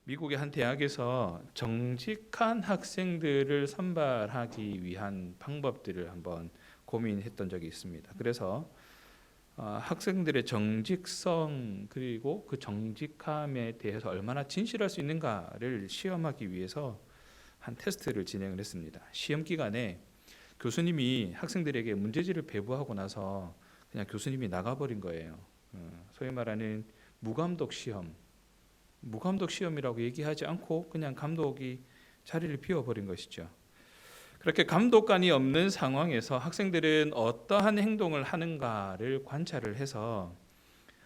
미국의 한 대학에서 정직한 학생들을 선발하기 위한 방법들을 한번 고민했던 적이 있습니다. 그래서 학생들의 정직성 그리고 그 정직함에 대해서 얼마나 진실할 수 있는가를 시험하기 위해서 한 테스트를 진행을 했습니다. 시험 기간에 교수님이 학생들에게 문제지를 배부하고 나서 그냥 교수님이 나가버린 거예요. 소위 말하는 무감독 시험이라고 얘기하지 않고 그냥 감독이 자리를 비워버린 것이죠. 그렇게 감독관이 없는 상황에서 학생들은 어떠한 행동을 하는가를 관찰을 해서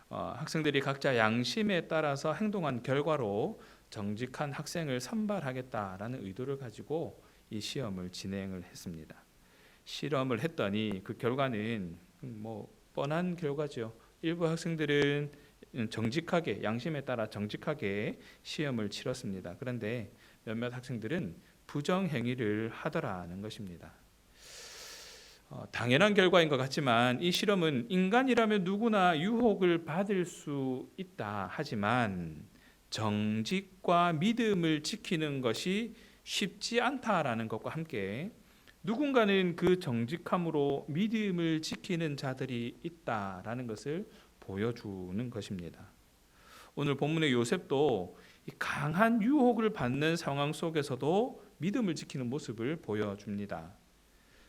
학생들이 각자 양심에 따라서 행동한 결과로 정직한 학생을 선발하겠다라는 의도를 가지고 이 시험을 진행을 했습니다. 실험을 했더니 그 결과는 뻔한 결과죠. 일부 학생들은 정직하게 양심에 따라 정직하게 시험을 치렀습니다. 그런데 몇몇 학생들은 부정 행위를 하더라는 것입니다. 당연한 결과인 것 같지만 이 실험은 인간이라면 누구나 유혹을 받을 수 있다 하지만 정직과 믿음을 지키는 것이 쉽지 않다라는 것과 함께 누군가는 그 정직함으로 믿음을 지키는 자들이 있다라는 것을 보여주는 것입니다. 오늘 본문의 요셉도 강한 유혹을 받는 상황 속에서도 믿음을 지키는 모습을 보여줍니다.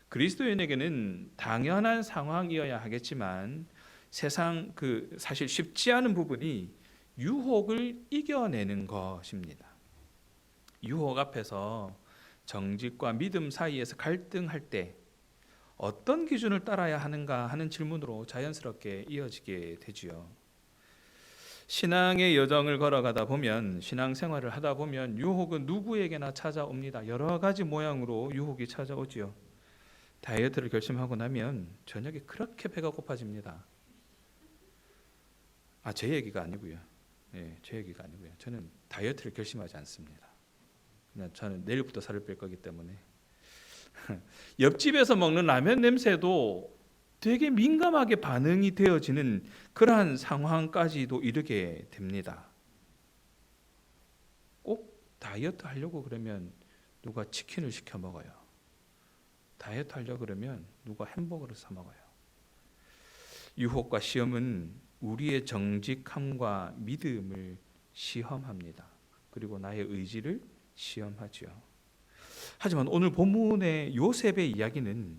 그리스도인에게는 당연한 상황이어야 하겠지만 세상 사실 쉽지 않은 부분이 유혹을 이겨내는 것입니다. 유혹 앞에서 정직과 믿음 사이에서 갈등할 때 어떤 기준을 따라야 하는가 하는 질문으로 자연스럽게 이어지게 되지요. 신앙의 여정을 걸어가다 보면, 신앙생활을 하다 보면 유혹은 누구에게나 찾아옵니다. 여러 가지 모양으로 유혹이 찾아오지요. 다이어트를 결심하고 나면 저녁에 그렇게 배가 고파집니다. 제 얘기가 아니고요. 제 얘기가 아니고요. 저는 다이어트를 결심하지 않습니다. 그냥 저는 내일부터 살을 뺄 거기 때문에. 옆집에서 먹는 라면 냄새도 되게 민감하게 반응이 되어지는 그러한 상황까지도 이르게 됩니다. 꼭 다이어트 하려고 그러면 누가 치킨을 시켜 먹어요. 다이어트 하려고 그러면 누가 햄버거를 사 먹어요. 유혹과 시험은 우리의 정직함과 믿음을 시험합니다. 그리고 나의 의지를 시험하죠. 하지만 오늘 본문의 요셉의 이야기는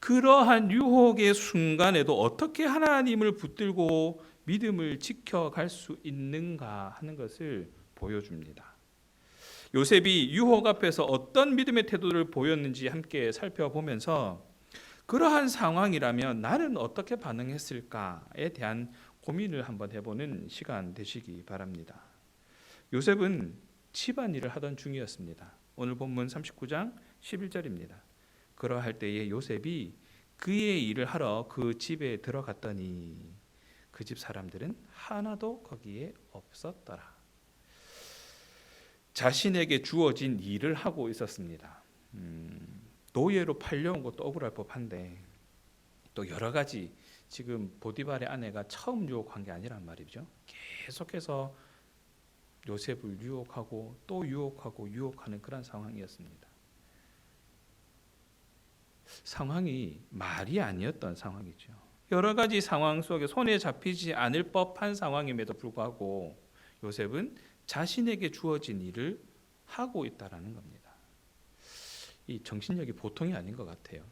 그러한 유혹의 순간에도 어떻게 하나님을 붙들고 믿음을 지켜갈 수 있는가 하는 것을 보여줍니다. 요셉이 유혹 앞에서 어떤 믿음의 태도를 보였는지 함께 살펴보면서 그러한 상황이라면 나는 어떻게 반응했을까에 대한 고민을 한번 해보는 시간 되시기 바랍니다. 요셉은 집안일을 하던 중이었습니다. 오늘 본문 39장 11절입니다. 그러할 때에 요셉이 그의 일을 하러 그 집에 들어갔더니 그 집 사람들은 하나도 거기에 없었더라. 자신에게 주어진 일을 하고 있었습니다. 노예로 팔려온 것도 억울할 법한데 또 여러 가지 지금 보디발의 아내가 처음 유혹한 게 아니란 말이죠. 계속해서 요셉을 유혹하고 또 유혹하고 유혹하는 그런 상황이었습니다. 상황이 말이 아니었던 상황이죠. 여러 가지 상황 속에 손에 잡히지 않을 법한 상황임에도 불구하고 요셉은 자신에게 주어진 일을 하고 있다라는 겁니다. 이 정신력이 보통이 아닌 것 같아요.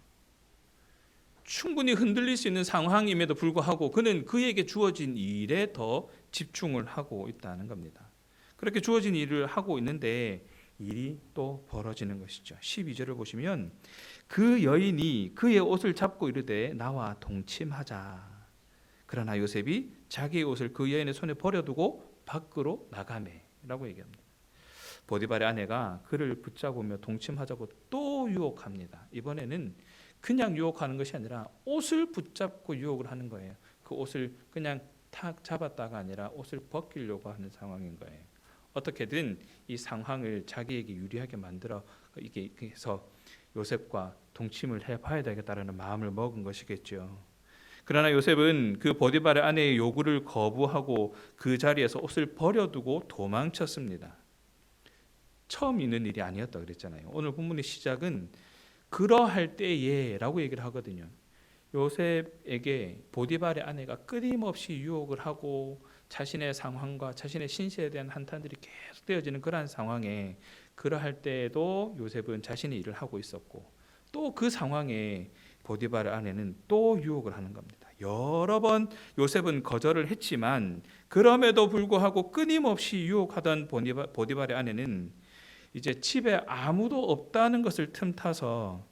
충분히 흔들릴 수 있는 상황임에도 불구하고 그는 그에게 주어진 일에 더 집중을 하고 있다는 겁니다. 그렇게 주어진 일을 하고 있는데 일이 또 벌어지는 것이죠. 12절을 보시면 그 여인이 그의 옷을 잡고 이르되 나와 동침하자. 그러나 요셉이 자기의 옷을 그 여인의 손에 버려두고 밖으로 나가매라고 얘기합니다. 보디발의 아내가 그를 붙잡으며 동침하자고 또 유혹합니다. 이번에는 그냥 유혹하는 것이 아니라 옷을 붙잡고 유혹을 하는 거예요. 그 옷을 그냥 탁 잡았다가 아니라 옷을 벗기려고 하는 상황인 거예요. 어떻게든 이 상황을 자기에게 유리하게 만들어 이게 해서 요셉과 동침을 해봐야 되겠다라는 마음을 먹은 것이겠죠. 그러나 요셉은 그 보디발의 아내의 요구를 거부하고 그 자리에서 옷을 버려두고 도망쳤습니다. 처음 있는 일이 아니었다 그랬잖아요. 오늘 본문의 시작은 그러할 때에라고 얘기를 하거든요. 요셉에게 보디발의 아내가 끊임없이 유혹을 하고 자신의 상황과 자신의 신세에 대한 한탄들이 계속 되어지는 그러한 상황에 그러할 때에도 요셉은 자신의 일을 하고 있었고 또 그 상황에 보디발의 아내는 또 유혹을 하는 겁니다. 여러 번 요셉은 거절을 했지만 그럼에도 불구하고 끊임없이 유혹하던 보디발의 아내는 이제 집에 아무도 없다는 것을 틈타서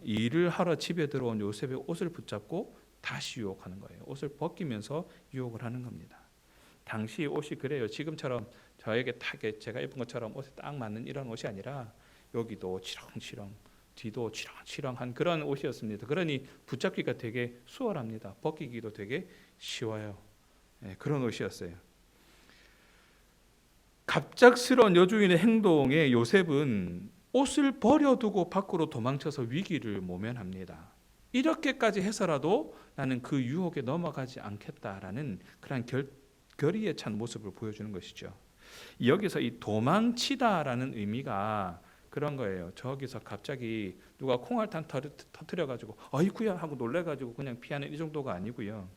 일을 하러 집에 들어온 요셉의 옷을 붙잡고 다시 유혹하는 거예요. 옷을 벗기면서 유혹을 하는 겁니다. 당시 옷이 그래요. 지금처럼 저에게 딱 제가 입은 것처럼 옷에 딱 맞는 이런 옷이 아니라 여기도 치렁치렁 뒤도 치렁치렁한 그런 옷이었습니다. 그러니 붙잡기가 되게 수월합니다. 벗기기도 되게 쉬워요. 그런 옷이었어요. 갑작스러운 여주인의 행동에 요셉은 옷을 버려두고 밖으로 도망쳐서 위기를 모면합니다. 이렇게까지 해서라도 나는 그 유혹에 넘어가지 않겠다라는 그런 결의에 찬 모습을 보여주는 것이죠. 여기서 이 도망치다라는 의미가 그런 거예요. 저기서 갑자기 누가 콩알탄 터뜨려가지고 어이구야 하고 놀래가지고 그냥 피하는 이 정도가 아니고요.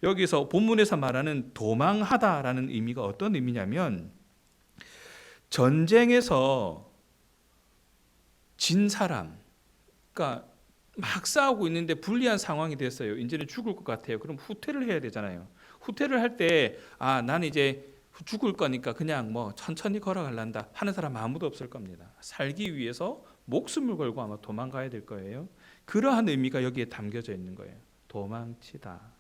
여기서 본문에서 말하는 도망하다라는 의미가 어떤 의미냐면 전쟁에서 진 사람, 그러니까 막 싸우고 있는데 불리한 상황이 됐어요. 이제는 죽을 것 같아요. 그럼 후퇴를 해야 되잖아요. 후퇴를 할 때 나는 이제 죽을 거니까 그냥 뭐 천천히 걸어갈란다 하는 사람 아무도 없을 겁니다. 살기 위해서 목숨을 걸고 아마 도망가야 될 거예요. 그러한 의미가 여기에 담겨져 있는 거예요. 도망치다.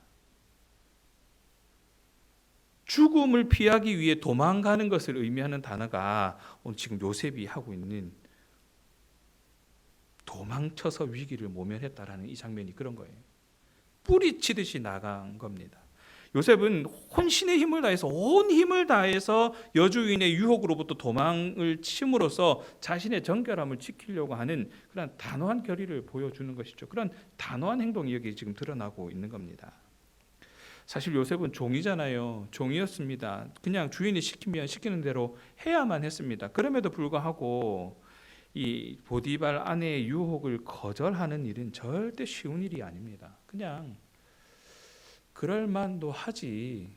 죽음을 피하기 위해 도망가는 것을 의미하는 단어가 오늘 지금 요셉이 하고 있는 도망쳐서 위기를 모면했다라는 이 장면이 그런 거예요. 뿌리치듯이 나간 겁니다. 요셉은 혼신의 힘을 다해서 온 힘을 다해서 여주인의 유혹으로부터 도망을 침으로써 자신의 정결함을 지키려고 하는 그런 단호한 결의를 보여주는 것이죠. 그런 단호한 행동이 여기 지금 드러나고 있는 겁니다. 사실 요셉은 종이잖아요. 종이었습니다. 그냥 주인이 시키면 시키는 대로 해야만 했습니다. 그럼에도 불구하고 이 보디발 아내의 유혹을 거절하는 일은 절대 쉬운 일이 아닙니다. 그냥 그럴만도 하지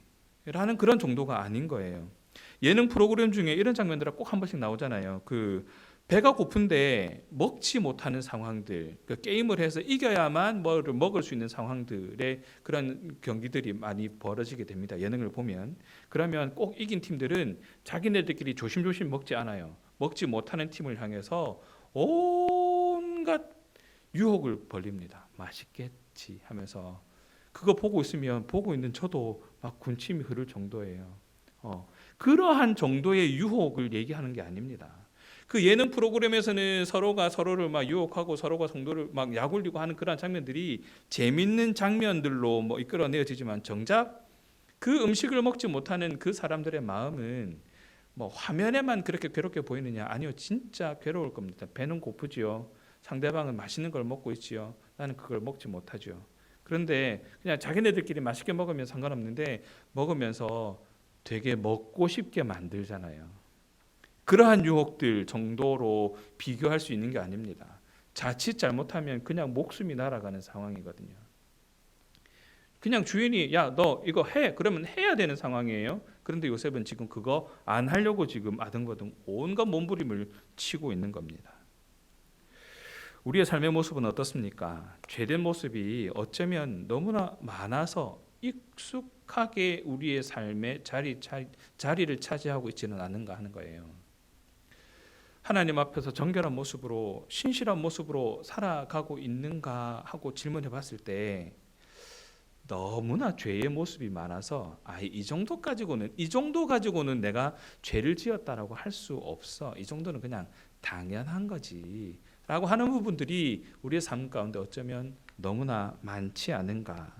라는 그런 정도가 아닌 거예요. 예능 프로그램 중에 이런 장면들이 꼭 한 번씩 나오잖아요. 그 배가 고픈데 먹지 못하는 상황들, 그 게임을 해서 이겨야만 뭐를 먹을 수 있는 상황들의 그런 경기들이 많이 벌어지게 됩니다. 예능을 보면. 그러면 꼭 이긴 팀들은 자기네들끼리 조심조심 먹지 않아요. 먹지 못하는 팀을 향해서 온갖 유혹을 벌립니다. 맛있겠지 하면서 그거 보고 있으면 보고 있는 저도 막 군침이 흐를 정도예요. 그러한 정도의 유혹을 얘기하는 게 아닙니다. 그 예능 프로그램에서는 서로가 서로를 막 유혹하고 서로가 성도를 막 약올리고 하는 그런 장면들이 재밌는 장면들로 뭐 이끌어내어지지만 정작 그 음식을 먹지 못하는 그 사람들의 마음은 뭐 화면에만 그렇게 괴롭게 보이느냐? 아니요, 진짜 괴로울 겁니다. 배는 고프지요. 상대방은 맛있는 걸 먹고 있지요. 나는 그걸 먹지 못하죠. 그런데 그냥 자기네들끼리 맛있게 먹으면 상관없는데 먹으면서 되게 먹고 싶게 만들잖아요. 그러한 유혹들 정도로 비교할 수 있는 게 아닙니다. 자칫 잘못하면 그냥 목숨이 날아가는 상황이거든요. 그냥 주인이 야, 너 이거 해. 그러면 해야 되는 상황이에요. 그런데 요셉은 지금 그거 안 하려고 지금 아등바등 온갖 몸부림을 치고 있는 겁니다. 우리의 삶의 모습은 어떻습니까? 죄된 모습이 어쩌면 너무나 많아서 익숙하게 우리의 삶의 자리를 차지하고 있지는 않은가 하는 거예요. 하나님 앞에서 정결한 모습으로 신실한 모습으로 살아가고 있는가 하고 질문해 봤을 때 너무나 죄의 모습이 많아서 이 정도 가지고는 내가 죄를 지었다라고 할 수 없어. 이 정도는 그냥 당연한 거지. 라고 하는 부분들이 우리의 삶 가운데 어쩌면 너무나 많지 않은가.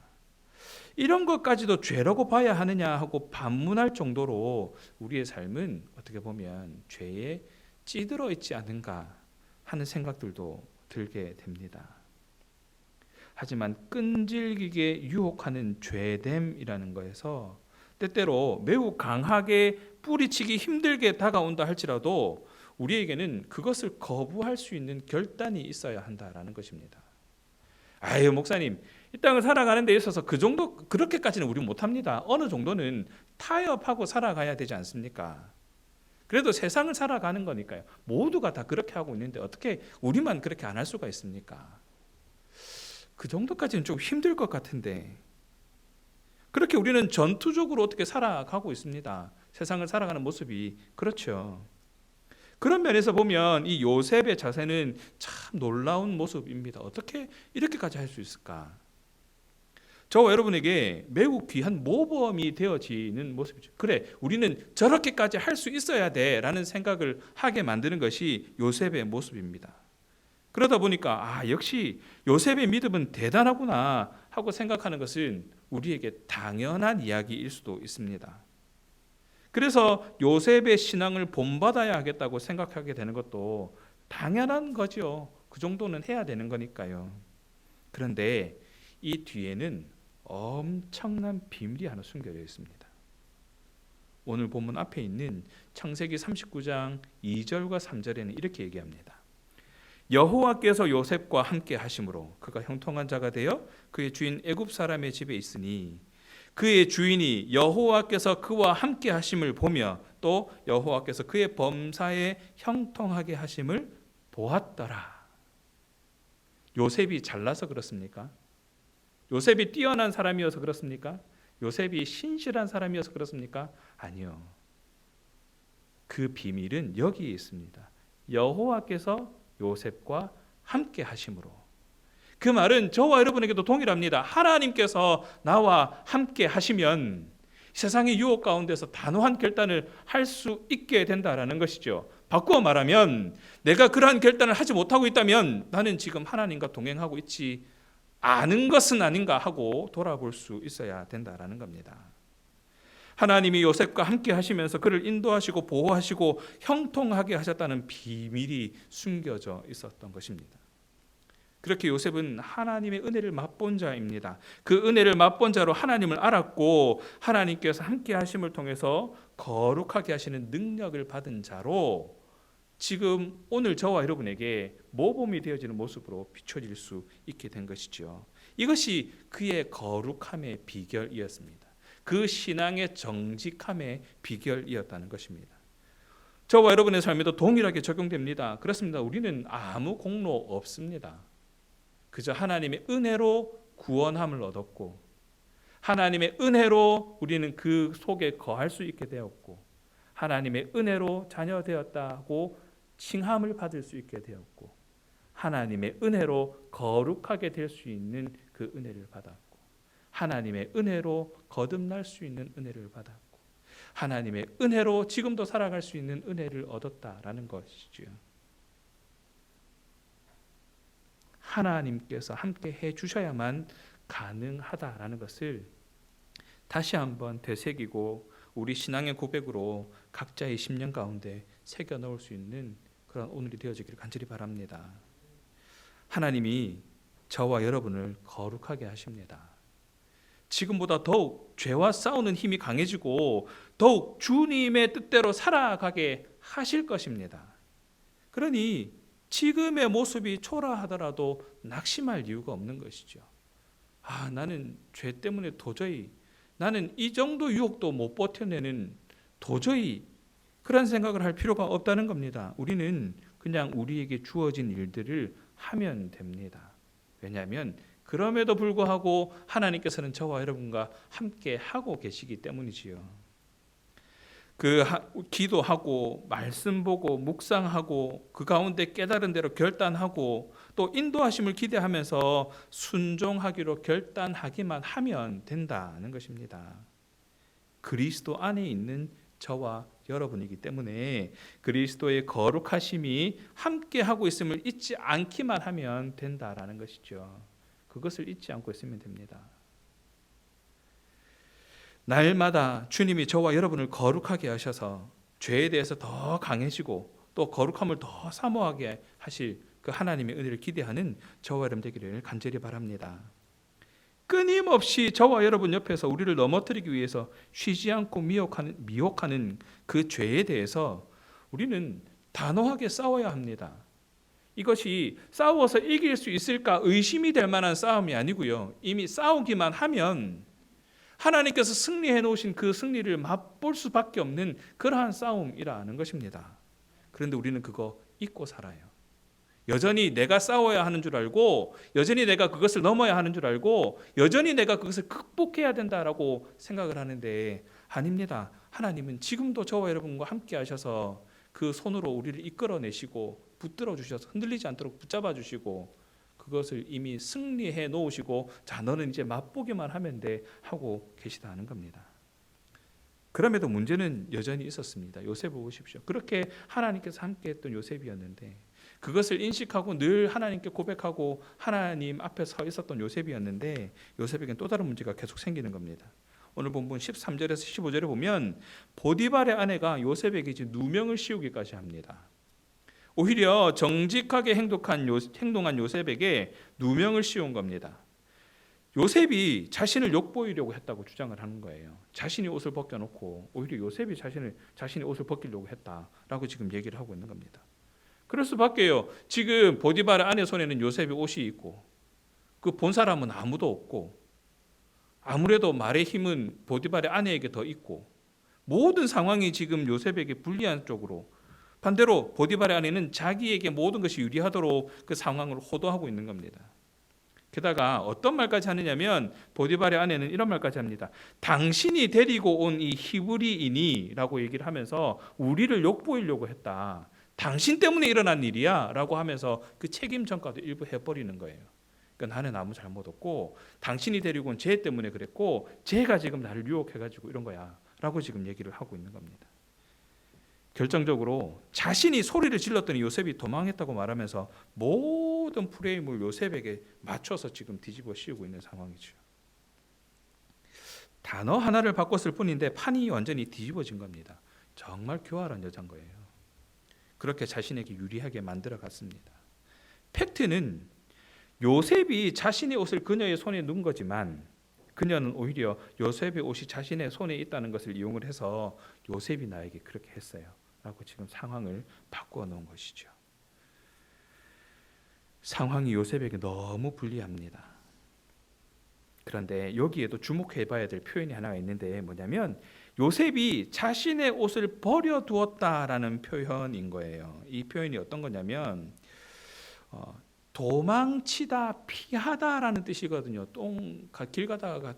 이런 것까지도 죄라고 봐야 하느냐 하고 반문할 정도로 우리의 삶은 어떻게 보면 죄에 찌들어 있지 않은가 하는 생각들도 들게 됩니다. 하지만 끈질기게 유혹하는 죄됨이라는 거에서 때때로 매우 강하게 뿌리치기 힘들게 다가온다 할지라도 우리에게는 그것을 거부할 수 있는 결단이 있어야 한다라는 것입니다. 아유, 목사님, 이 땅을 살아가는 데 있어서 그 정도 그렇게까지는 우리 못합니다. 어느 정도는 타협하고 살아가야 되지 않습니까? 그래도 세상을 살아가는 거니까요. 모두가 다 그렇게 하고 있는데 어떻게 우리만 그렇게 안 할 수가 있습니까? 그 정도까지는 좀 힘들 것 같은데, 그렇게 우리는 전투적으로 어떻게 살아가고 있습니다. 세상을 살아가는 모습이 그렇죠. 그런 면에서 보면 이 요셉의 자세는 참 놀라운 모습입니다. 어떻게 이렇게까지 할 수 있을까? 저와 여러분에게 매우 귀한 모범이 되어지는 모습이죠. 그래, 우리는 저렇게까지 할 수 있어야 돼라는 생각을 하게 만드는 것이 요셉의 모습입니다. 그러다 보니까 역시 요셉의 믿음은 대단하구나 하고 생각하는 것은 우리에게 당연한 이야기일 수도 있습니다. 그래서 요셉의 신앙을 본받아야 하겠다고 생각하게 되는 것도 당연한 거죠. 그 정도는 해야 되는 거니까요. 그런데 이 뒤에는 엄청난 비밀이 하나 숨겨져 있습니다. 오늘 본문 앞에 있는 창세기 39장 2절과 3절에는 이렇게 얘기합니다. 여호와께서 요셉과 함께 하심으로 그가 형통한 자가 되어 그의 주인 애굽 사람의 집에 있으니 그의 주인이 여호와께서 그와 함께 하심을 보며 또 여호와께서 그의 범사에 형통하게 하심을 보았더라. 요셉이 잘나서 그렇습니까? 요셉이 뛰어난 사람이어서 그렇습니까? 요셉이 신실한 사람이어서 그렇습니까? 아니요. 그 비밀은 여기에 있습니다. 여호와께서 요셉과 함께 하심으로. 그 말은 저와 여러분에게도 동일합니다. 하나님께서 나와 함께 하시면 세상의 유혹 가운데서 단호한 결단을 할 수 있게 된다라는 것이죠. 바꾸어 말하면 내가 그러한 결단을 하지 못하고 있다면 나는 지금 하나님과 동행하고 있지 않은 것은 아닌가 하고 돌아볼 수 있어야 된다라는 겁니다. 하나님이 요셉과 함께 하시면서 그를 인도하시고 보호하시고 형통하게 하셨다는 비밀이 숨겨져 있었던 것입니다. 그렇게 요셉은 하나님의 은혜를 맛본 자입니다. 그 은혜를 맛본 자로 하나님을 알았고 하나님께서 함께 하심을 통해서 거룩하게 하시는 능력을 받은 자로 지금 오늘 저와 여러분에게 모범이 되어지는 모습으로 비춰질 수 있게 된 것이죠. 이것이 그의 거룩함의 비결이었습니다. 그 신앙의 정직함의 비결이었다는 것입니다. 저와 여러분의 삶에도 동일하게 적용됩니다. 그렇습니다. 우리는 아무 공로 없습니다. 그저 하나님의 은혜로 구원함을 얻었고 하나님의 은혜로 우리는 그 속에 거할 수 있게 되었고 하나님의 은혜로 자녀 되었다고 칭함을 받을 수 있게 되었고 하나님의 은혜로 거룩하게 될 수 있는 그 은혜를 받았고 하나님의 은혜로 거듭날 수 있는 은혜를 받았고 하나님의 은혜로 지금도 살아갈 수 있는 은혜를 얻었다라는 것이죠. 하나님께서 함께 해주셔야만 가능하다라는 것을 다시 한번 되새기고 우리 신앙의 고백으로 각자의 심령 가운데 새겨 넣을 수 있는 그런 오늘이 되어지기를 간절히 바랍니다. 하나님이 저와 여러분을 거룩하게 하십니다. 지금보다 더욱 죄와 싸우는 힘이 강해지고 더욱 주님의 뜻대로 살아가게 하실 것입니다. 그러니 지금의 모습이 초라하더라도 낙심할 이유가 없는 것이죠. 나는 죄 때문에 도저히 나는 이 정도 유혹도 못 버텨내는 도저히 그런 생각을 할 필요가 없다는 겁니다. 우리는 그냥 우리에게 주어진 일들을 하면 됩니다. 왜냐하면 그럼에도 불구하고 하나님께서는 저와 여러분과 함께 하고 계시기 때문이지요. 기도하고 말씀 보고 묵상하고 그 가운데 깨달은 대로 결단하고 또 인도하심을 기대하면서 순종하기로 결단하기만 하면 된다는 것입니다. 그리스도 안에 있는 저와 여러분이기 때문에 그리스도의 거룩하심이 함께 하고 있음을 잊지 않기만 하면 된다라는 것이죠. 그것을 잊지 않고 있으면 됩니다. 날마다 주님이 저와 여러분을 거룩하게 하셔서 죄에 대해서 더 강해지고 또 거룩함을 더 사모하게 하실 그 하나님의 은혜를 기대하는 저와 여러분 되기를 간절히 바랍니다. 끊임없이 저와 여러분 옆에서 우리를 넘어뜨리기 위해서 쉬지 않고 미혹하는 그 죄에 대해서 우리는 단호하게 싸워야 합니다. 이것이 싸워서 이길 수 있을까 의심이 될 만한 싸움이 아니고요. 이미 싸우기만 하면 하나님께서 승리해 놓으신 그 승리를 맛볼 수밖에 없는 그러한 싸움이라는 것입니다. 그런데 우리는 그거 잊고 살아요. 여전히 내가 싸워야 하는 줄 알고, 여전히 내가 그것을 넘어야 하는 줄 알고, 여전히 내가 그것을 극복해야 된다라고 생각을 하는데 아닙니다. 하나님은 지금도 저와 여러분과 함께 하셔서 그 손으로 우리를 이끌어내시고 붙들어 주셔서 흔들리지 않도록 붙잡아 주시고 그것을 이미 승리해 놓으시고, 자, 너는 이제 맛보기만 하면 돼 하고 계시다는 겁니다. 그럼에도 문제는 여전히 있었습니다. 요셉을 보십시오. 그렇게 하나님께서 함께했던 요셉이었는데, 그것을 인식하고 늘 하나님께 고백하고 하나님 앞에 서 있었던 요셉이었는데, 요셉에게는 또 다른 문제가 계속 생기는 겁니다. 오늘 본문 13절에서 15절에 보면 보디발의 아내가 요셉에게 이제 누명을 씌우기까지 합니다. 오히려 정직하게 행동한 요셉에게 누명을 씌운 겁니다. 요셉이 자신을 욕보이려고 했다고 주장을 하는 거예요. 자신이 옷을 벗겨놓고 오히려 요셉이 자신의 옷을 벗기려고 했다라고 지금 얘기를 하고 있는 겁니다. 그럴 수밖에요. 지금 보디발의 아내 손에는 요셉의 옷이 있고 그 본 사람은 아무도 없고, 아무래도 말의 힘은 보디발의 아내에게 더 있고, 모든 상황이 지금 요셉에게 불리한 쪽으로, 반대로 보디발의 아내는 자기에게 모든 것이 유리하도록 그 상황을 호도하고 있는 겁니다. 게다가 어떤 말까지 하느냐면 보디발의 아내는 이런 말까지 합니다. 당신이 데리고 온 이 히브리인이 라고 얘기를 하면서 우리를 욕보이려고 했다. 당신 때문에 일어난 일이야 라고 하면서 그 책임 전가도 일부 해버리는 거예요. 그러니까 나는 아무 잘못 없고 당신이 데리고 온 쟤 때문에 그랬고 쟤가 지금 나를 유혹해가지고 이런 거야 라고 지금 얘기를 하고 있는 겁니다. 결정적으로 자신이 소리를 질렀더니 요셉이 도망했다고 말하면서 모든 프레임을 요셉에게 맞춰서 지금 뒤집어 씌우고 있는 상황이죠. 단어 하나를 바꿨을 뿐인데 판이 완전히 뒤집어진 겁니다. 정말 교활한 여자인 거예요. 그렇게 자신에게 유리하게 만들어 갔습니다. 팩트는 요셉이 자신의 옷을 그녀의 손에 넣은 거지만 그녀는 오히려 요셉의 옷이 자신의 손에 있다는 것을 이용을 해서 요셉이 나에게 그렇게 했어요 라고 지금 상황을 바꾸어 놓은 것이죠. 상황이 요셉에게 너무 불리합니다. 그런데 여기에도 주목해 봐야 될 표현이 하나가 있는데 뭐냐면 요셉이 자신의 옷을 버려두었다라는 표현인 거예요. 이 표현이 어떤 거냐면 도망치다, 피하다라는 뜻이거든요. 길 가다가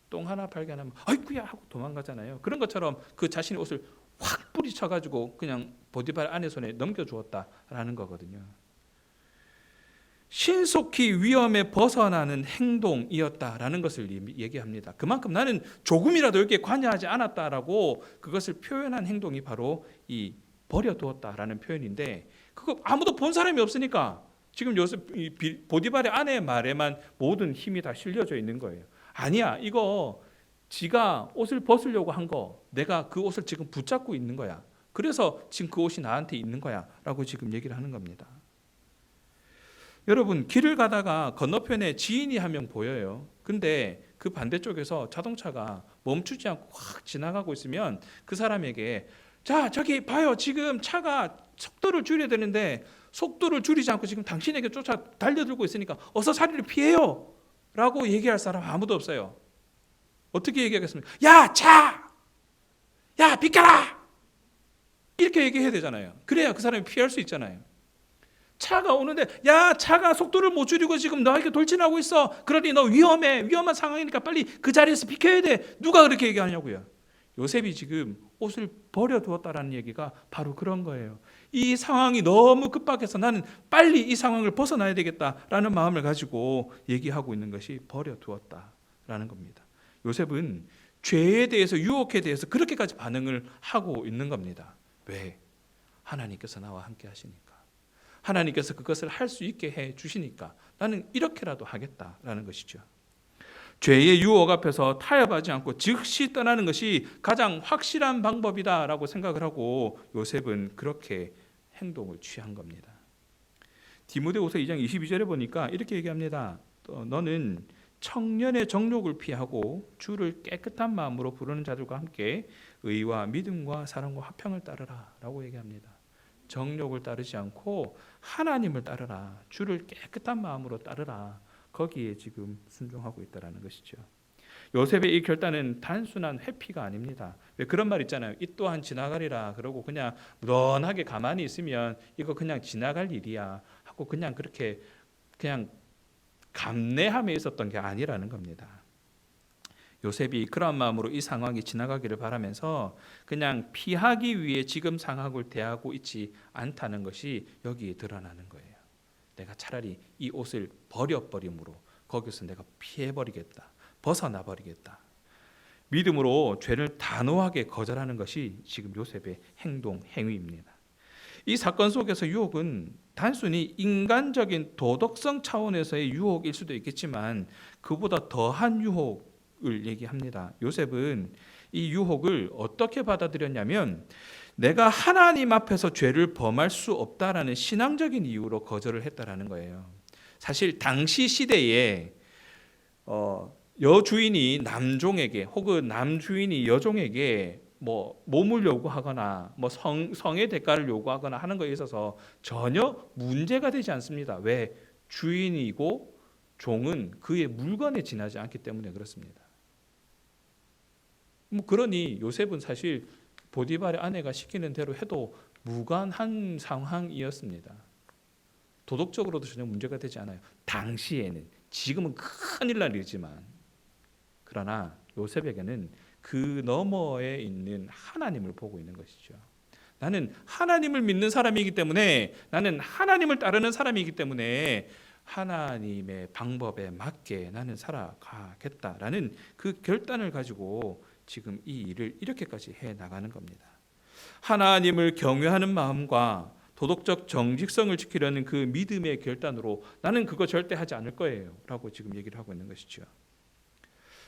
똥 하나 발견하면 아이쿠야 하고 도망가잖아요. 그런 것처럼 그 자신의 옷을 확 뿌리쳐가지고 그냥 보디발 아내 손에 넘겨주었다라는 거거든요. 신속히 위험에 벗어나는 행동이었다라는 것을 얘기합니다. 그만큼 나는 조금이라도 여기에 관여하지 않았다라고 그것을 표현한 행동이 바로 이 버려두었다라는 표현인데, 그거 아무도 본 사람이 없으니까 지금 요셉 보디발의 아내의 말에만 모든 힘이 다 실려져 있는 거예요. 아니야, 이거 지가 옷을 벗으려고 한 거, 내가 그 옷을 지금 붙잡고 있는 거야. 그래서 지금 그 옷이 나한테 있는 거야 라고 지금 얘기를 하는 겁니다. 여러분, 길을 가다가 건너편에 지인이 한 명 보여요. 근데 그 반대쪽에서 자동차가 멈추지 않고 확 지나가고 있으면 그 사람에게 자, 저기 봐요. 지금 차가 속도를 줄여야 되는데 속도를 줄이지 않고 지금 당신에게 쫓아 달려들고 있으니까 어서 자리를 피해요 라고 얘기할 사람 아무도 없어요. 어떻게 얘기하겠습니까? 야, 차! 야, 비켜라! 이렇게 얘기해야 되잖아요. 그래야 그 사람이 피할 수 있잖아요. 차가 오는데 야, 차가 속도를 못 줄이고 지금 너에게 돌진하고 있어. 그러니 너 위험한 상황이니까 빨리 그 자리에서 비켜야 돼. 누가 그렇게 얘기하냐고요. 요셉이 지금 옷을 버려두었다라는 얘기가 바로 그런 거예요. 이 상황이 너무 급박해서 나는 빨리 이 상황을 벗어나야 되겠다라는 마음을 가지고 얘기하고 있는 것이 버려두었다라는 겁니다. 요셉은 죄에 대해서, 유혹에 대해서 그렇게까지 반응을 하고 있는 겁니다. 왜? 하나님께서 나와 함께 하시니까. 하나님께서 그것을 할 수 있게 해 주시니까 나는 이렇게라도 하겠다라는 것이죠. 죄의 유혹 앞에서 타협하지 않고 즉시 떠나는 것이 가장 확실한 방법이다라고 생각을 하고 요셉은 그렇게 행동을 취한 겁니다. 디모데후서 2장 22절에 보니까 이렇게 얘기합니다. 너는 청년의 정욕을 피하고 주를 깨끗한 마음으로 부르는 자들과 함께 의와 믿음과 사랑과 화평을 따르라 라고 얘기합니다. 정욕을 따르지 않고 하나님을 따르라. 주를 깨끗한 마음으로 따르라. 거기에 지금 순종하고 있다라는 것이죠. 요셉의 이 결단은 단순한 회피가 아닙니다. 왜 그런 말 있잖아요. 이 또한 지나가리라. 그러고 그냥 무던하게 가만히 있으면 이거 그냥 지나갈 일이야 하고 그냥 그렇게 그냥 감내함에 있었던 게 아니라는 겁니다. 요셉이 그런 마음으로 이 상황이 지나가기를 바라면서 그냥 피하기 위해 지금 상황을 대하고 있지 않다는 것이 여기에 드러나는 거예요. 내가 차라리 이 옷을 버려버림으로 거기서 내가 피해버리겠다. 벗어나버리겠다. 믿음으로 죄를 단호하게 거절하는 것이 지금 요셉의 행동, 행위입니다. 이 사건 속에서 유혹은 단순히 인간적인 도덕성 차원에서의 유혹일 수도 있겠지만 그보다 더한 유혹을 얘기합니다. 요셉은 이 유혹을 어떻게 받아들였냐면 내가 하나님 앞에서 죄를 범할 수 없다라는 신앙적인 이유로 거절을 했다라는 거예요. 사실 당시 시대에 여주인이 남종에게 혹은 남주인이 여종에게 뭐 몸을 요구하거나 뭐 성의 대가를 요구하거나 하는 것에 있어서 전혀 문제가 되지 않습니다. 왜? 주인이고 종은 그의 물건에 지나지 않기 때문에 그렇습니다. 뭐 그러니 요셉은 사실 보디발의 아내가 시키는 대로 해도 무관한 상황이었습니다. 도덕적으로도 전혀 문제가 되지 않아요. 당시에는. 지금은 큰일 날 일이지만 그러나 요셉에게는 그 너머에 있는 하나님을 보고 있는 것이죠. 나는 하나님을 믿는 사람이기 때문에 나는 하나님을 따르는 사람이기 때문에 하나님의 방법에 맞게 나는 살아가겠다라는 그 결단을 가지고 지금 이 일을 이렇게까지 해나가는 겁니다. 하나님을 경외하는 마음과 도덕적 정직성을 지키려는 그 믿음의 결단으로 나는 그거 절대 하지 않을 거예요 라고 지금 얘기를 하고 있는 것이죠.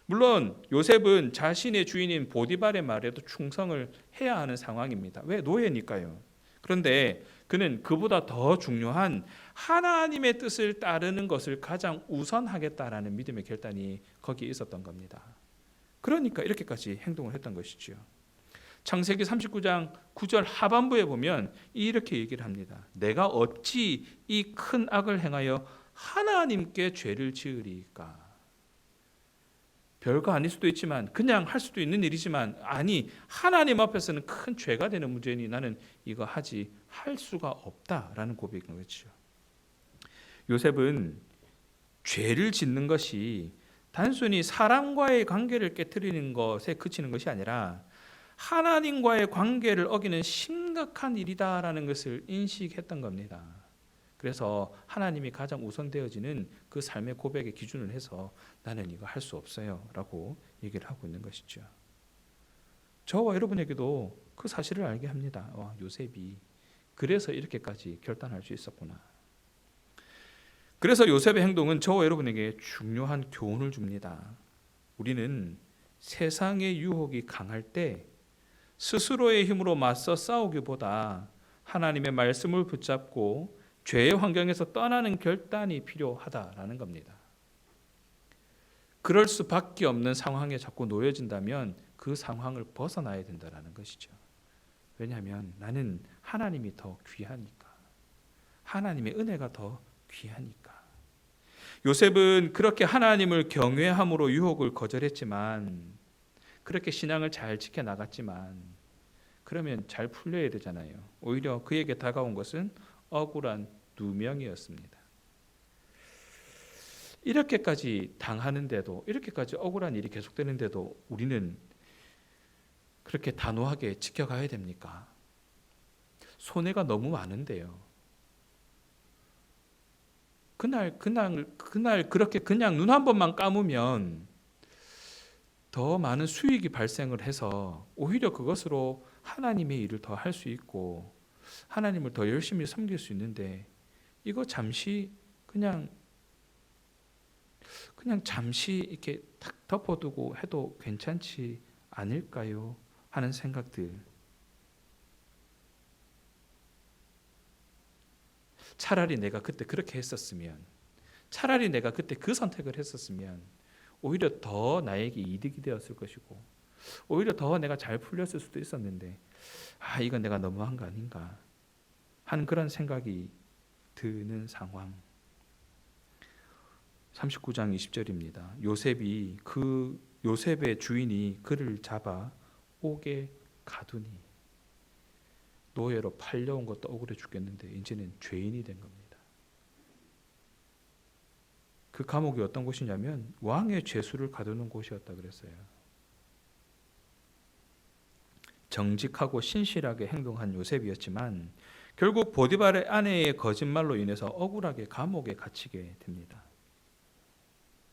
물론 요셉은 자신의 주인인 보디발의 말에도 충성을 해야 하는 상황입니다. 왜? 노예니까요. 그런데 그는 그보다 더 중요한 하나님의 뜻을 따르는 것을 가장 우선하겠다라는 믿음의 결단이 거기에 있었던 겁니다. 그러니까 이렇게까지 행동을 했던 것이죠. 창세기 39장 9절 하반부에 보면 이렇게 얘기를 합니다. 내가 어찌 이 큰 악을 행하여 하나님께 죄를 지으리까. 별거 아닐 수도 있지만 그냥 할 수도 있는 일이지만 아니 하나님 앞에서는 큰 죄가 되는 문제니 나는 이거 할 수가 없다라는 고백인 거죠. 요셉은 죄를 짓는 것이 단순히 사람과의 관계를 깨트리는 것에 그치는 것이 아니라 하나님과의 관계를 어기는 심각한 일이다라는 것을 인식했던 겁니다. 그래서 하나님이 가장 우선되어지는 그 삶의 고백의 기준을 해서 나는 이거 할 수 없어요 라고 얘기를 하고 있는 것이죠. 저와 여러분에게도 그 사실을 알게 합니다. 요셉이 그래서 이렇게까지 결단할 수 있었구나. 그래서 요셉의 행동은 저와 여러분에게 중요한 교훈을 줍니다. 우리는 세상의 유혹이 강할 때 스스로의 힘으로 맞서 싸우기보다 하나님의 말씀을 붙잡고 죄의 환경에서 떠나는 결단이 필요하다라는 겁니다. 그럴 수밖에 없는 상황에 자꾸 놓여진다면 그 상황을 벗어나야 된다는 것이죠. 왜냐하면 나는 하나님이 더 귀하니까. 하나님의 은혜가 더 귀하니까. 요셉은 그렇게 하나님을 경외함으로 유혹을 거절했지만 그렇게 신앙을 잘 지켜나갔지만 그러면 잘 풀려야 되잖아요. 오히려 그에게 다가온 것은 억울한 누명이었습니다. 이렇게까지 당하는데도 이렇게까지 억울한 일이 계속되는데도 우리는 그렇게 단호하게 지켜가야 됩니까? 손해가 너무 많은데요. 그날 그렇게 그냥 눈 한 번만 감으면 더 많은 수익이 발생을 해서 오히려 그것으로 하나님의 일을 더 할 수 있고 하나님을 더 열심히 섬길 수 있는데 이거 잠시 그냥 잠시 이렇게 탁 덮어두고 해도 괜찮지 않을까요? 하는 생각들. 차라리 내가 그때 그렇게 했었으면, 차라리 내가 그때 그 선택을 했었으면 오히려 더 나에게 이득이 되었을 것이고 오히려 더 내가 잘 풀렸을 수도 있었는데 이건 내가 너무한 거 아닌가. 하는 그런 생각이 드는 상황. 39장 20절입니다. 요셉의 주인이 그를 잡아 옥에 가두니, 노예로 팔려온 것도 억울해 죽겠는데 이제는 죄인이 된 겁니다. 그 감옥이 어떤 곳이냐면 왕의 죄수를 가두는 곳이었다 그랬어요. 정직하고 신실하게 행동한 요셉이었지만 결국 보디발의 아내의 거짓말로 인해서 억울하게 감옥에 갇히게 됩니다.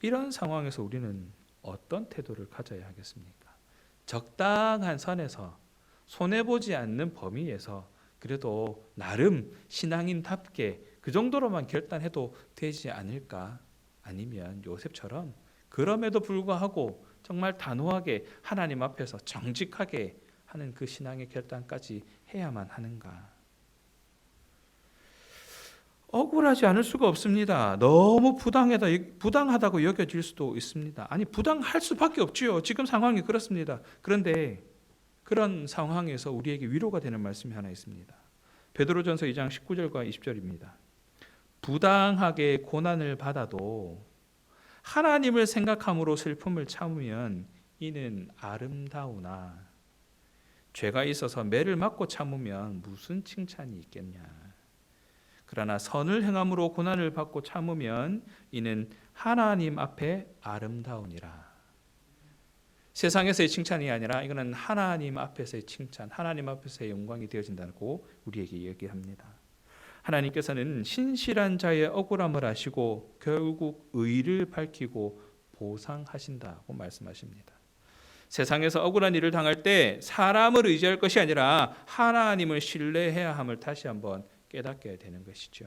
이런 상황에서 우리는 어떤 태도를 가져야 하겠습니까? 적당한 선에서, 손해보지 않는 범위에서 그래도 나름 신앙인답게 그 정도로만 결단해도 되지 않을까? 아니면 요셉처럼 그럼에도 불구하고 정말 단호하게 하나님 앞에서 정직하게 하는 그 신앙의 결단까지 해야만 하는가? 억울하지 않을 수가 없습니다. 너무 부당하다고 여겨질 수도 있습니다. 아니, 부당할 수밖에 없지요. 지금 상황이 그렇습니다. 그런데 그런 상황에서 우리에게 위로가 되는 말씀이 하나 있습니다. 베드로전서 2장 19절과 20절입니다. 부당하게 고난을 받아도 하나님을 생각함으로 슬픔을 참으면 이는 아름다우나 죄가 있어서 매를 맞고 참으면 무슨 칭찬이 있겠냐. 그러나 선을 행함으로 고난을 받고 참으면 이는 하나님 앞에 아름다우니라. 세상에서의 칭찬이 아니라 이거는 하나님 앞에서의 칭찬, 하나님 앞에서의 영광이 되어진다고 우리에게 얘기합니다. 하나님께서는 신실한 자의 억울함을 아시고 결국 의를 밝히고 보상하신다고 말씀하십니다. 세상에서 억울한 일을 당할 때 사람을 의지할 것이 아니라 하나님을 신뢰해야 함을 다시 한번 깨닫게 되는 것이죠.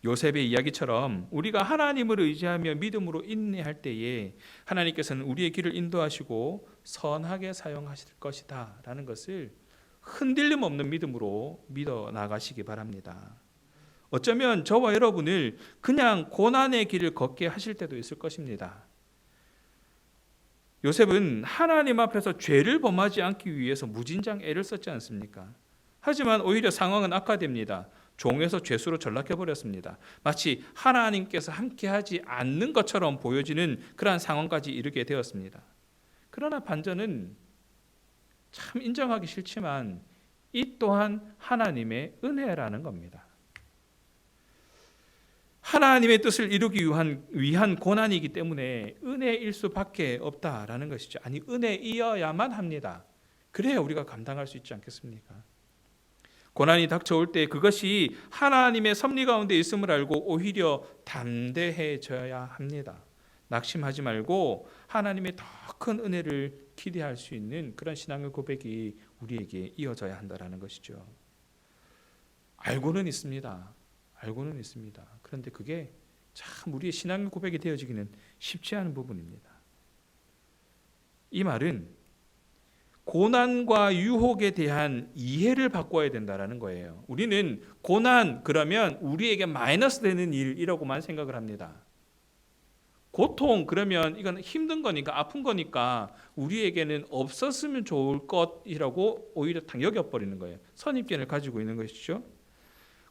요셉의 이야기처럼 우리가 하나님을 의지하며 믿음으로 인내할 때에 하나님께서는 우리의 길을 인도하시고 선하게 사용하실 것이다 라는 것을 흔들림 없는 믿음으로 믿어 나가시기 바랍니다. 어쩌면 저와 여러분을 그냥 고난의 길을 걷게 하실 때도 있을 것입니다. 요셉은 하나님 앞에서 죄를 범하지 않기 위해서 무진장 애를 썼지 않습니까? 하지만 오히려 상황은 악화됩니다. 종에서 죄수로 전락해버렸습니다. 마치 하나님께서 함께하지 않는 것처럼 보여지는 그러한 상황까지 이르게 되었습니다. 그러나 반전은 참 인정하기 싫지만 이 또한 하나님의 은혜라는 겁니다. 하나님의 뜻을 이루기 위한 고난이기 때문에 은혜일 수밖에 없다라는 것이죠. 아니, 은혜이어야만 합니다. 그래야 우리가 감당할 수 있지 않겠습니까? 고난이 닥쳐올 때 그것이 하나님의 섭리 가운데 있음을 알고 오히려 담대해져야 합니다. 낙심하지 말고 하나님의 더 큰 은혜를 기대할 수 있는 그런 신앙의 고백이 우리에게 이어져야 한다는 것이죠. 알고는 있습니다. 그런데 그게 참 우리의 신앙의 고백이 되어지기는 쉽지 않은 부분입니다. 이 말은 고난과 유혹에 대한 이해를 바꿔야 된다는 거예요. 우리는 고난 그러면 우리에게 마이너스 되는 일이라고만 생각을 합니다. 고통 그러면 이건 힘든 거니까 아픈 거니까 우리에게는 없었으면 좋을 것이라고 오히려 다 여겨버리는 거예요. 선입견을 가지고 있는 것이죠.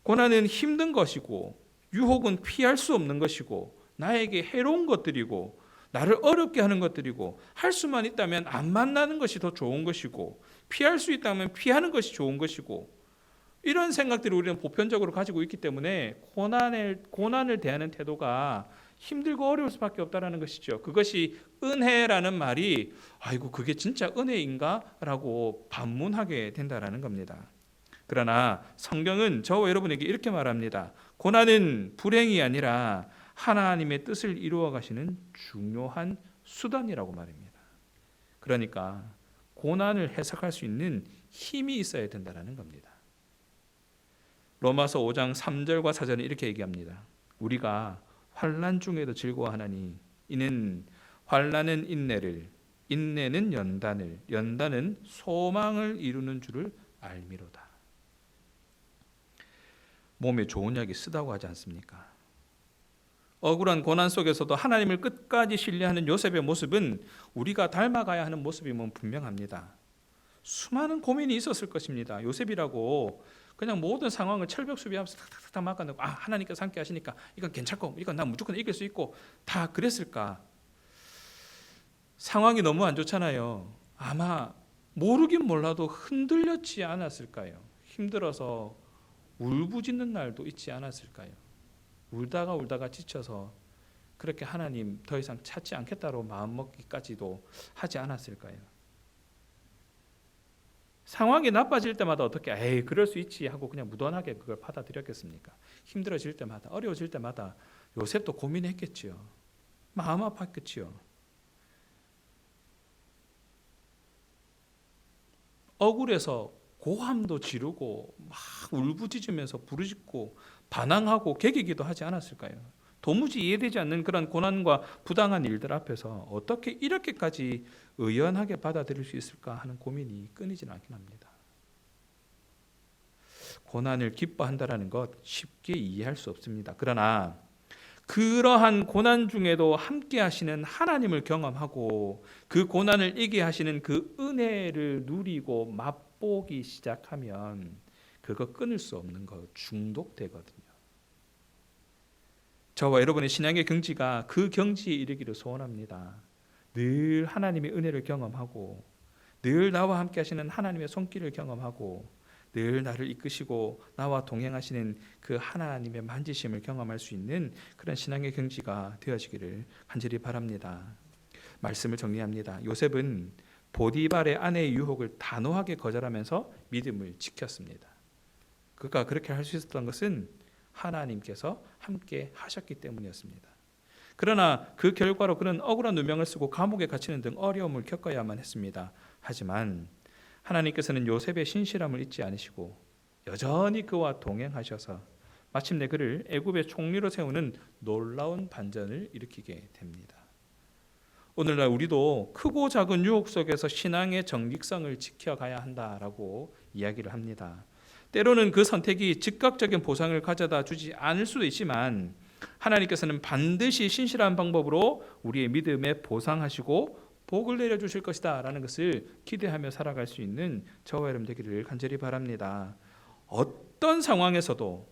고난은 힘든 것이고 유혹은 피할 수 없는 것이고 나에게 해로운 것들이고 나를 어렵게 하는 것들이고 할 수만 있다면 안 만나는 것이 더 좋은 것이고 피할 수 있다면 피하는 것이 좋은 것이고 이런 생각들을 우리는 보편적으로 가지고 있기 때문에 고난을 대하는 태도가 힘들고 어려울 수밖에 없다는 것이죠. 그것이 은혜라는 말이 아이고 그게 진짜 은혜인가? 라고 반문하게 된다는 겁니다. 그러나 성경은 저와 여러분에게 이렇게 말합니다. 고난은 불행이 아니라 하나님의 뜻을 이루어 가시는 중요한 수단이라고 말입니다. 그러니까 고난을 해석할 수 있는 힘이 있어야 된다는 겁니다. 로마서 5장 3절과 4절은 이렇게 얘기합니다. 우리가 환난 중에도 즐거워하나니 이는 환난은 인내를, 인내는 연단을, 연단은 소망을 이루는 줄을 알미로다. 몸에 좋은 약이 쓰다고 하지 않습니까? 억울한 고난 속에서도 하나님을 끝까지 신뢰하는 요셉의 모습은 우리가 닮아가야 하는 모습임은 분명합니다. 수많은 고민이 있었을 것입니다. 요셉이라고 그냥 모든 상황을 철벽수비하면서 탁탁탁 막아내고 하나님께서 함께 하시니까 이건 괜찮고 이건 난 무조건 이길 수 있고 다 그랬을까? 상황이 너무 안 좋잖아요. 아마 모르긴 몰라도 흔들렸지 않았을까요? 힘들어서 울부짖는 날도 있지 않았을까요? 울다가 지쳐서 그렇게 하나님 더 이상 찾지 않겠다로 마음먹기까지도 하지 않았을까요? 상황이 나빠질 때마다 어떻게 에이 그럴 수 있지 하고 그냥 무던하게 그걸 받아들였겠습니까? 힘들어질 때마다 어려워질 때마다 요셉도 고민했겠지요. 마음 아팠겠지요. 억울해서 고함도 지르고 막 울부짖으면서 부르짖고 반항하고 개기기도 하지 않았을까요? 도무지 이해되지 않는 그런 고난과 부당한 일들 앞에서 어떻게 이렇게까지 의연하게 받아들일 수 있을까 하는 고민이 끊이질 않긴 합니다. 고난을 기뻐한다는 것 쉽게 이해할 수 없습니다. 그러나 그러한 고난 중에도 함께 하시는 하나님을 경험하고 그 고난을 이기게 하시는 그 은혜를 누리고 맛보기 시작하면 그거 끊을 수 없는 거 중독되거든요. 저와 여러분의 신앙의 경지가 그 경지에 이르기를 소원합니다. 늘 하나님의 은혜를 경험하고 늘 나와 함께 하시는 하나님의 손길을 경험하고 늘 나를 이끄시고 나와 동행하시는 그 하나님의 만지심을 경험할 수 있는 그런 신앙의 경지가 되어지기를 간절히 바랍니다. 말씀을 정리합니다. 요셉은 보디발의 아내의 유혹을 단호하게 거절하면서 믿음을 지켰습니다. 그가 그렇게 할 수 있었던 것은 하나님께서 함께 하셨기 때문이었습니다. 그러나 그 결과로 그는 억울한 누명을 쓰고 감옥에 갇히는 등 어려움을 겪어야만 했습니다. 하지만 하나님께서는 요셉의 신실함을 잊지 않으시고 여전히 그와 동행하셔서 마침내 그를 애굽의 총리로 세우는 놀라운 반전을 일으키게 됩니다. 오늘날 우리도 크고 작은 유혹 속에서 신앙의 정직성을 지켜가야 한다라고 이야기를 합니다. 때로는 그 선택이 즉각적인 보상을 가져다 주지 않을 수도 있지만 하나님께서는 반드시 신실한 방법으로 우리의 믿음에 보상하시고 복을 내려주실 것이다 라는 것을 기대하며 살아갈 수 있는 저와 여러분 되기를 간절히 바랍니다. 어떤 상황에서도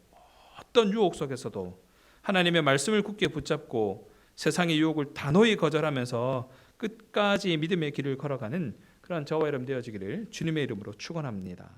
어떤 유혹 속에서도 하나님의 말씀을 굳게 붙잡고 세상의 유혹을 단호히 거절하면서 끝까지 믿음의 길을 걸어가는 그런 저와 여러분 되어지기를 주님의 이름으로 축원합니다.